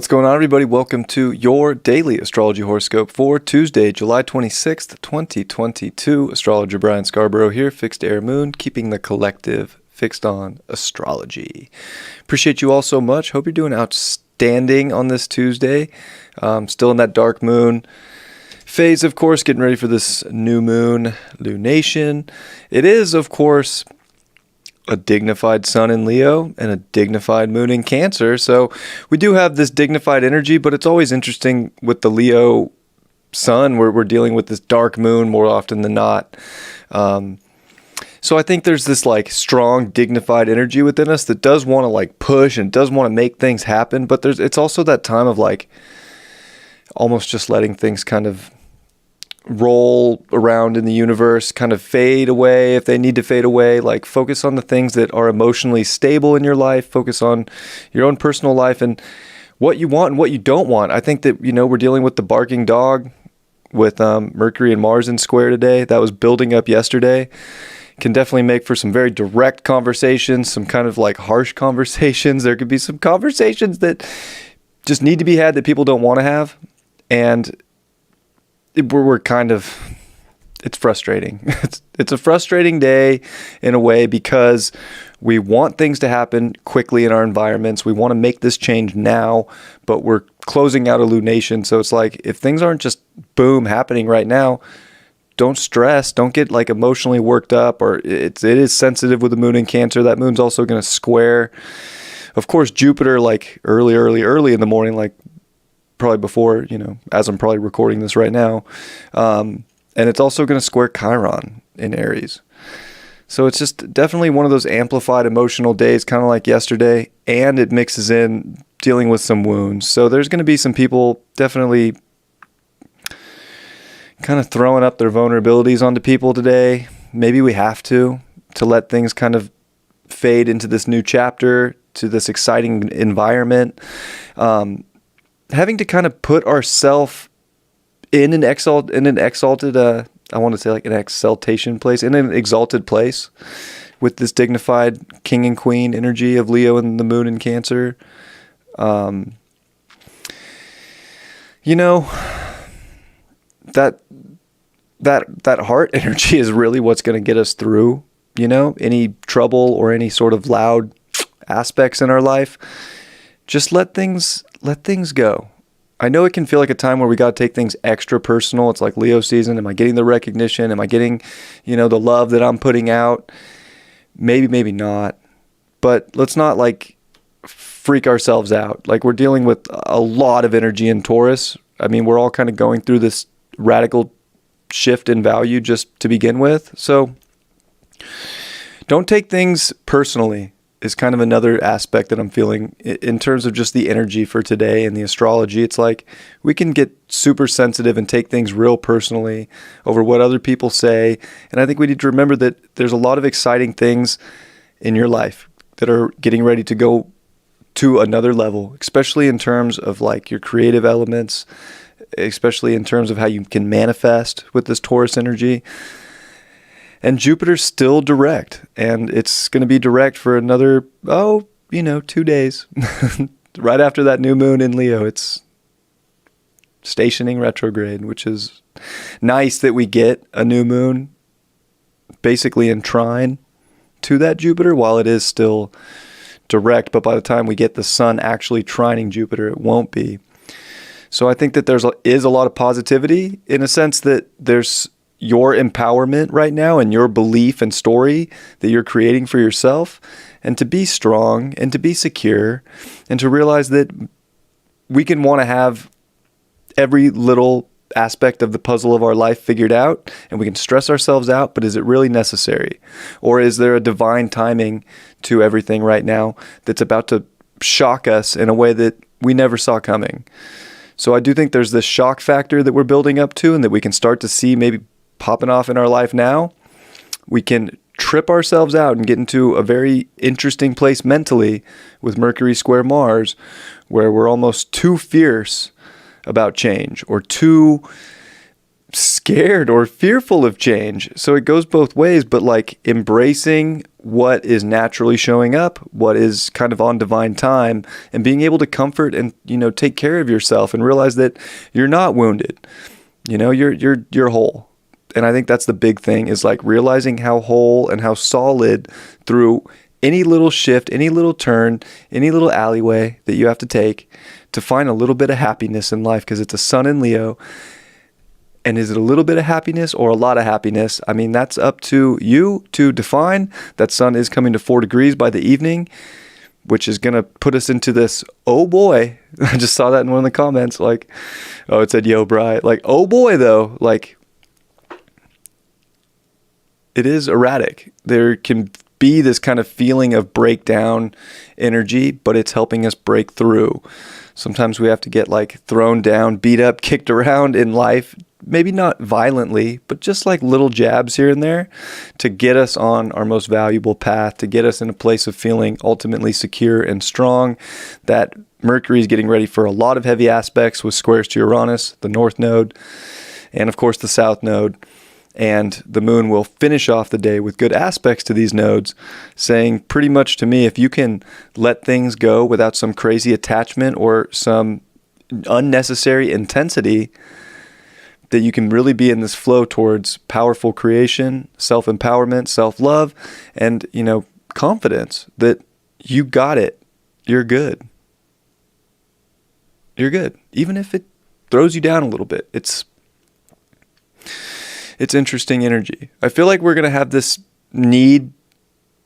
What's going on, everybody? Welcome to your daily astrology horoscope for Tuesday, July 26th, 2022. Astrologer Brian Scarborough here, Fixed Air Moon, keeping the collective fixed on astrology. Appreciate you all so much. Hope you're doing outstanding on this Tuesday. Still in that dark moon phase, of course, getting ready for this new moon lunation. It is, of course, a dignified sun in Leo and a dignified moon in Cancer. So we do have this dignified energy, but it's always interesting with the Leo sun where we're dealing with this dark moon more often than not. So I think there's this like strong dignified energy within us that does want to like push and does want to make things happen. But it's also that time of like almost just letting things kind of roll around in the universe, kind of fade away if they need to fade away. Like focus on the things that are emotionally stable in your life, focus on your own personal life and what you want and what you don't want. I think that, we're dealing with the barking dog with Mercury and Mars in square today. That was building up yesterday. Can definitely make for some very direct conversations, some kind of like harsh conversations. There could be some conversations that just need to be had that people don't want to have. And we're kind of, it's frustrating. It's a frustrating day in a way because we want things to happen quickly in our environments. We want to make this change now, but we're closing out a lunation. So it's like, if things aren't just boom happening right now, don't stress, don't get like emotionally worked up, or it is sensitive with the moon in Cancer. That moon's also going to square, of course, Jupiter like early in the morning, like probably before, as I'm probably recording this right now. And it's also going to square Chiron in Aries. So it's just definitely one of those amplified emotional days, kind of like yesterday, and it mixes in dealing with some wounds. So there's going to be some people definitely kind of throwing up their vulnerabilities onto people today. Maybe we have to let things kind of fade into this new chapter, to this exciting environment. Having to kind of put ourselves in an exalted, I want to say like an exaltation place, in an exalted place with this dignified king and queen energy of Leo and the moon in Cancer. That heart energy is really what's going to get us through, any trouble or any sort of loud aspects in our life. Just let things go. I know it can feel like a time where we got to take things extra personal. It's like Leo season. Am I getting the recognition? Am I getting, the love that I'm putting out? Maybe not. But let's not like freak ourselves out. Like we're dealing with a lot of energy in Taurus. I mean, we're all kind of going through this radical shift in value just to begin with. So don't take things personally is kind of another aspect that I'm feeling in terms of just the energy for today and the astrology. It's like we can get super sensitive and take things real personally over what other people say. And I think we need to remember that there's a lot of exciting things in your life that are getting ready to go to another level, especially in terms of like your creative elements, especially in terms of how you can manifest with this Taurus energy. And Jupiter's still direct, and it's going to be direct for another, 2 days. Right after that new moon in Leo, it's stationing retrograde, which is nice that we get a new moon basically in trine to that Jupiter while it is still direct. But by the time we get the sun actually trining Jupiter, it won't be. So I think that is a lot of positivity in a sense that there's your empowerment right now and your belief and story that you're creating for yourself, and to be strong and to be secure and to realize that we can want to have every little aspect of the puzzle of our life figured out, and we can stress ourselves out, but is it really necessary? Or is there a divine timing to everything right now that's about to shock us in a way that we never saw coming? So I do think there's this shock factor that we're building up to and that we can start to see maybe popping off in our life now. We can trip ourselves out and get into a very interesting place mentally with Mercury square Mars, where we're almost too fierce about change or too scared or fearful of change. So it goes both ways, but like embracing what is naturally showing up, what is kind of on divine time, and being able to comfort and, take care of yourself and realize that you're not wounded. You're whole. And I think that's the big thing, is like realizing how whole and how solid through any little shift, any little turn, any little alleyway that you have to take to find a little bit of happiness in life, because it's a sun in Leo. And is it a little bit of happiness or a lot of happiness? I mean, that's up to you to define. That sun is coming to 4 degrees by the evening, which is going to put us into this, oh boy. I just saw that in one of the comments. Like, oh, it said, yo, Bri. Like, oh boy, though. Like, it is erratic. There can be this kind of feeling of breakdown energy, but it's helping us break through. Sometimes we have to get like thrown down, beat up, kicked around in life. Maybe not violently, but just like little jabs here and there to get us on our most valuable path, to get us in a place of feeling ultimately secure and strong. That Mercury is getting ready for a lot of heavy aspects with squares to Uranus, the North Node, and of course the South Node. And the moon will finish off the day with good aspects to these nodes, saying pretty much to me, if you can let things go without some crazy attachment or some unnecessary intensity, that you can really be in this flow towards powerful creation, self-empowerment, self-love, and, confidence that you got it. You're good. You're good. Even if it throws you down a little bit. It's interesting energy. I feel like we're going to have this need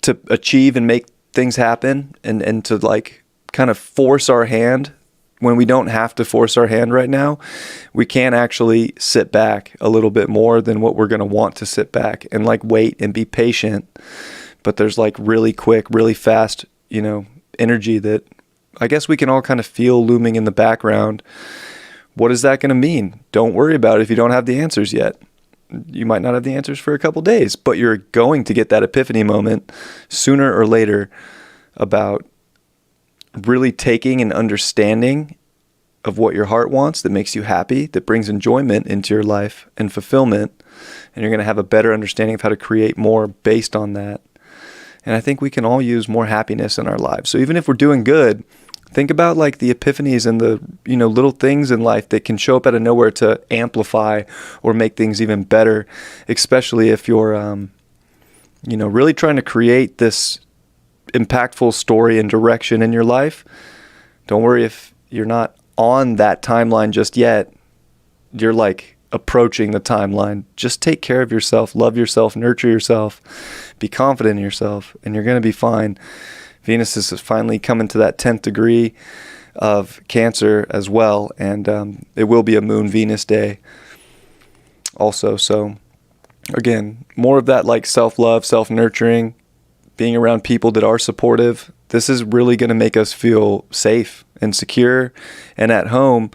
to achieve and make things happen and to like kind of force our hand when we don't have to force our hand right now. We can actually sit back a little bit more than what we're going to want to sit back and like wait and be patient. But there's like really quick, really fast, energy that I guess we can all kind of feel looming in the background. What is that going to mean? Don't worry about it if you don't have the answers yet. You might not have the answers for a couple days, but you're going to get that epiphany moment sooner or later about really taking an understanding of what your heart wants that makes you happy, that brings enjoyment into your life and fulfillment. And you're going to have a better understanding of how to create more based on that. And I think we can all use more happiness in our lives. So even if we're doing good, think about like the epiphanies and the, little things in life that can show up out of nowhere to amplify or make things even better, especially if you're, really trying to create this impactful story and direction in your life. Don't worry if you're not on that timeline just yet. You're like approaching the timeline. Just take care of yourself, love yourself, nurture yourself, be confident in yourself, and you're going to be fine. Venus is finally coming to that 10th degree of Cancer as well, and it will be a Moon Venus day also. So again, more of that like self-love, self-nurturing, being around people that are supportive. This is really going to make us feel safe and secure and at home.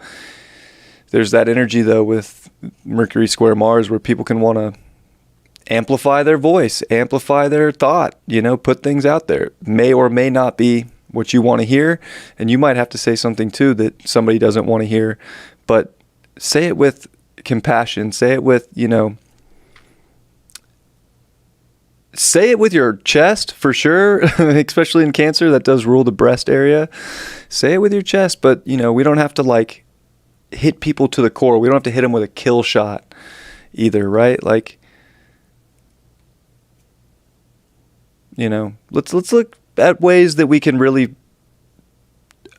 There's that energy though with Mercury square Mars where people can want to amplify their voice, amplify their thought, put things out there. May or may not be what you want to hear. And you might have to say something too that somebody doesn't want to hear, but say it with compassion. Say it with, say it with your chest for sure, especially in Cancer, that does rule the breast area. Say it with your chest, but we don't have to like hit people to the core. We don't have to hit them with a kill shot either, right? Like, let's look at ways that we can really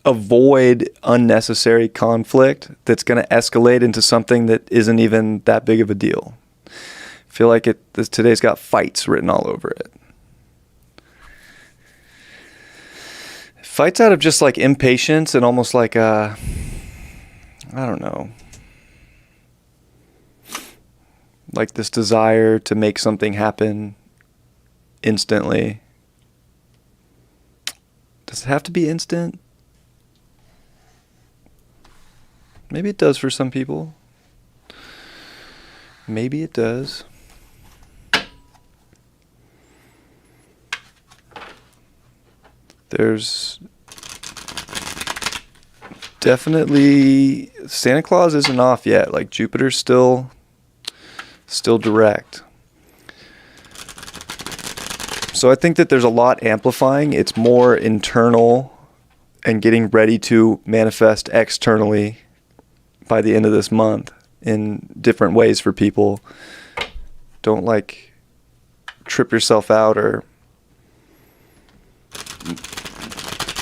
avoid unnecessary conflict that's going to escalate into something that isn't even that big of a deal. I feel like today's got fights written all over it. Fights out of just like impatience and almost like I don't know, like this desire to make something happen instantly. Does it have to be instant? Maybe it does for some people. Maybe it does. There's definitely Santa Claus isn't off yet. Like Jupiter's still direct. So I think that there's a lot amplifying. It's more internal and getting ready to manifest externally by the end of this month in different ways for people. Don't like trip yourself out, or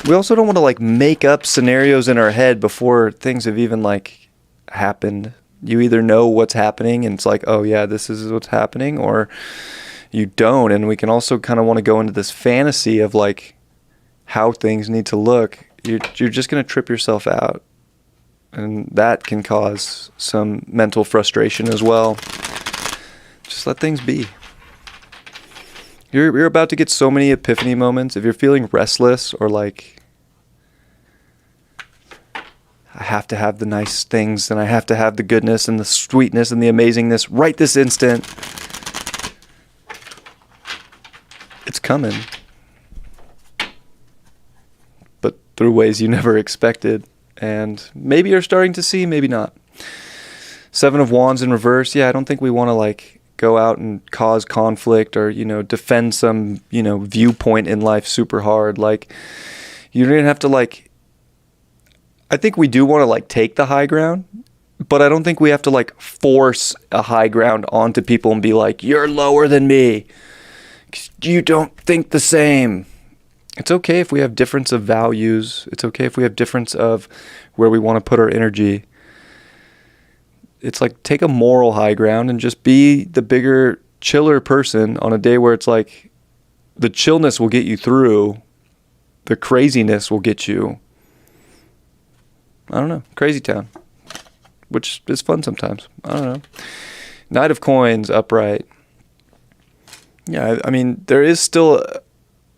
we also don't want to like make up scenarios in our head before things have even like happened. You either know what's happening and it's like, oh yeah, this is what's happening, or you don't. And we can also kind of want to go into this fantasy of like how things need to look. You're just going to trip yourself out, and that can cause some mental frustration as well. Just let things be. You're about to get so many epiphany moments. If you're feeling restless or like, I have to have the nice things and I have to have the goodness and the sweetness and the amazingness right this instant, it's coming. But through ways you never expected. And maybe you're starting to see, maybe not. 7 of Wands in reverse. Yeah, I don't think we want to like go out and cause conflict or, defend some, viewpoint in life super hard. Like, you don't even have to like, I think we do want to like take the high ground, but I don't think we have to like force a high ground onto people and be like, you're lower than me. You don't think the same. It's okay if we have difference of values. It's okay if we have difference of where we want to put our energy. It's like take a moral high ground and just be the bigger, chiller person on a day where it's like the chillness will get you through. The craziness will get you, I don't know, crazy town, which is fun sometimes. I don't know. Knight of Coins upright. Yeah, I mean, there is still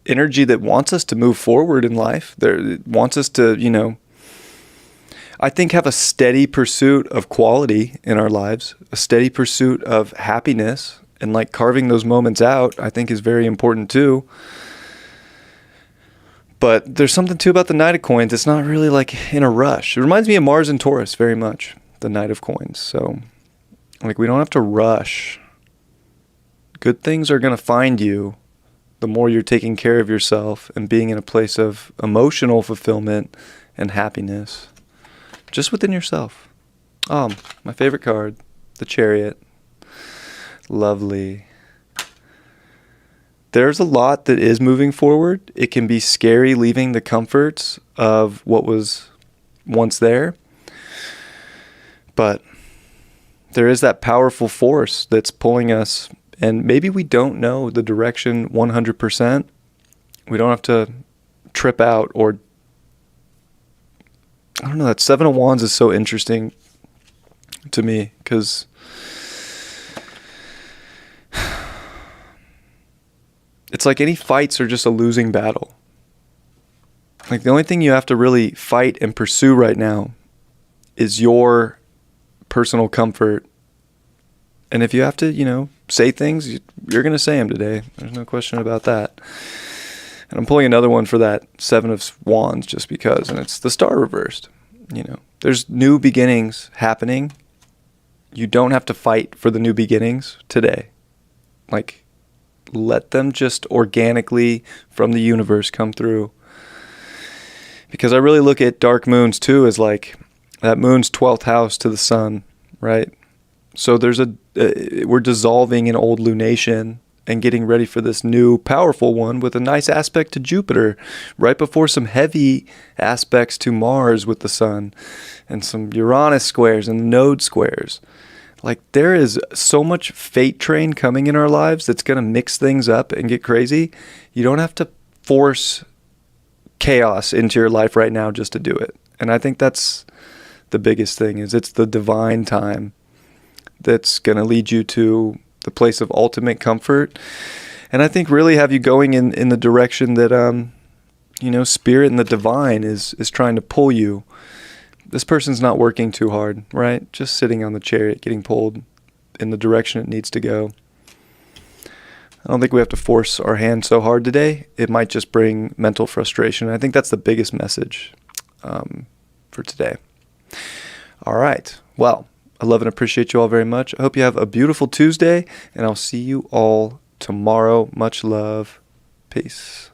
energy that wants us to move forward in life. It wants us to, I think have a steady pursuit of quality in our lives, a steady pursuit of happiness, and like carving those moments out, I think is very important too. But there's something too about the Knight of Coins. It's not really like in a rush. It reminds me of Mars and Taurus very much, the Knight of Coins. So like we don't have to rush. Good things are going to find you the more you're taking care of yourself and being in a place of emotional fulfillment and happiness just within yourself. My favorite card, the Chariot. Lovely. There's a lot that is moving forward. It can be scary leaving the comforts of what was once there. But there is that powerful force that's pulling us, and maybe we don't know the direction 100%. We don't have to trip out or, I don't know, that 7 of Wands is so interesting to me because it's like any fights are just a losing battle. Like the only thing you have to really fight and pursue right now is your personal comfort. And if you have to, say things, you're going to say them today. There's no question about that. And I'm pulling another one for that 7 of Wands just because, and it's the Star reversed. There's new beginnings happening. You don't have to fight for the new beginnings today. Like, let them just organically from the universe come through. Because I really look at dark moons too as like that moon's 12th house to the sun, right? So there's we're dissolving an old lunation and getting ready for this new powerful one with a nice aspect to Jupiter right before some heavy aspects to Mars with the sun and some Uranus squares and node squares. Like there is so much fate train coming in our lives that's going to mix things up and get crazy. You don't have to force chaos into your life right now just to do it. And I think that's the biggest thing is it's the divine time that's going to lead you to the place of ultimate comfort. And I think really have you going in the direction that, spirit and the divine is trying to pull you. This person's not working too hard, right? Just sitting on the chariot, getting pulled in the direction it needs to go. I don't think we have to force our hand so hard today. It might just bring mental frustration. I think that's the biggest message for today. All right. Well, I love and appreciate you all very much. I hope you have a beautiful Tuesday, and I'll see you all tomorrow. Much love. Peace.